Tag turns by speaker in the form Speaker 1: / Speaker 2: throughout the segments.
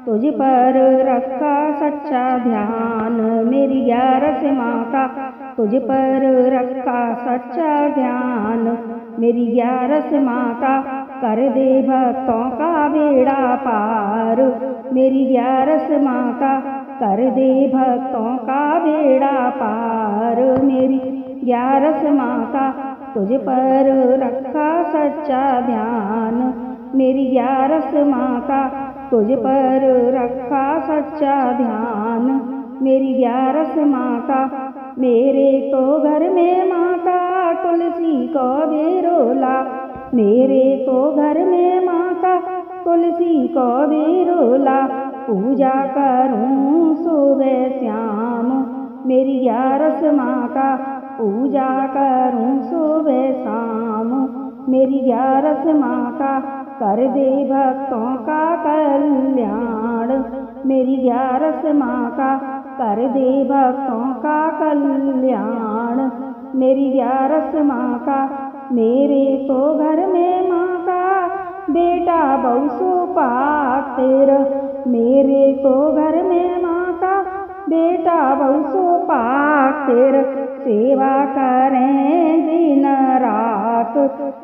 Speaker 1: तुझ पर रखा सच्चा ध्यान मेरी ग्यारस माता। तुझ पर रखा सच्चा ध्यान मेरी ग्यारस माता। कर दे भक्तों का बेड़ा पार मेरी ग्यारस माता। कर दे भक्तों का बेड़ा पार मेरी ग्यारस माता। तुझ पर रखा सच्चा ध्यान मेरी ग्यारस माता। तुझ पर रखा सच्चा ध्यान मेरी ग्यारस माता। मेरे तो घर में माता तुलसी को बेरोला। मेरे तो घर में माता तुलसी को बेरोला। पूजा करूं सुबह शाम मेरी ग्यारस माता। पूजा करूं सुबह शाम मेरी ग्यारस माता। कर दे भक्तों का कल्याण मेरी ग्यारस माता। कर दे भक्तों का कल्याण मेरी ग्यारस माता। मेरे तो घर में माता बेटा बहु सो पातेर। मेरे तो घर में माता बेटा बहु सो पातेर। सेवा करें दिन रात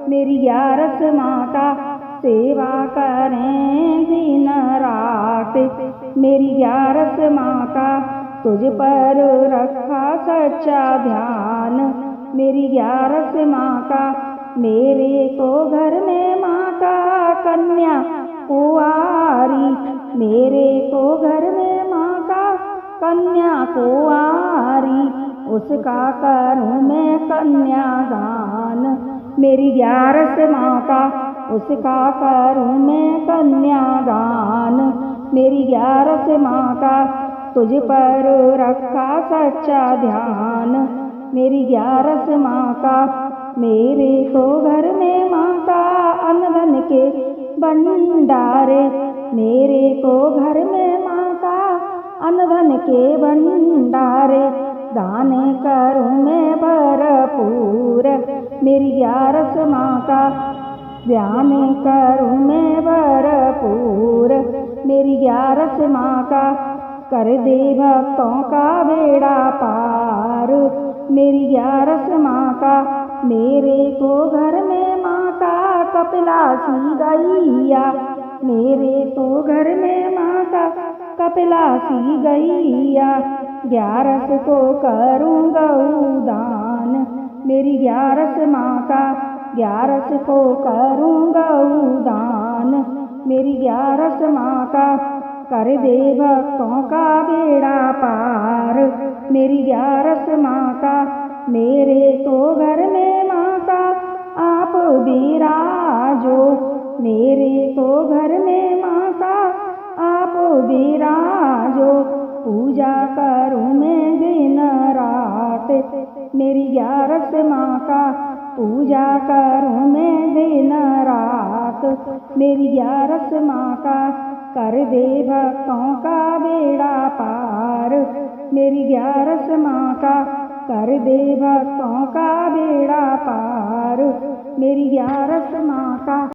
Speaker 1: मेरी ग्यारस माता। सेवा करें दिन रात मेरी ग्यारस माता। तुझ पर रखा सच्चा ध्यान मेरी ग्यारस माता। मेरे तो घर में माता कन्या कुंवारी। मेरे तो घर में माता कन्या कुंवारी। उसका करूं मैं कन्यादान मेरी ग्यारस माता। उसका करूं मैं कन्यादान मेरी ग्यारस माता। तुझ पर रखा सच्चा ध्यान मेरी ग्यारस माता। मेरे तो घर में माता अन्न धन के भंडारे। मेरे तो घर में माता अन्न धन के भंडारे। दान करूं मैं भरपूर मेरी ग्यारस माता। ध्यान करूं मैं भरपूर मेरी ग्यारस माता। कर दे भक्तों का बेड़ा पार मेरी ग्यारस माता। मेरे तो घर में माता कपिलासी गैया। मेरे तो घर में माता कपिलासी गैया। ग्यारस को करूं गौदान मेरी ग्यारस माता। ग्यारस को करूं गौदान मेरी ग्यारस माता। कर दे भक्तों का बेड़ा पार मेरी ग्यारस माता। मेरे तो घर में माता आप विराजो। मेरे तो घर में माता आप विराजो। पूजा करूं मैं दिन रात मेरी ग्यारस माता। पूजा करूं मैं दिन रात मेरी ग्यारस माता। कर दे भक्तों का बेड़ा पार मेरी ग्यारस माता। कर दे भक्तों का बेड़ा पार मेरी ग्यारस माता।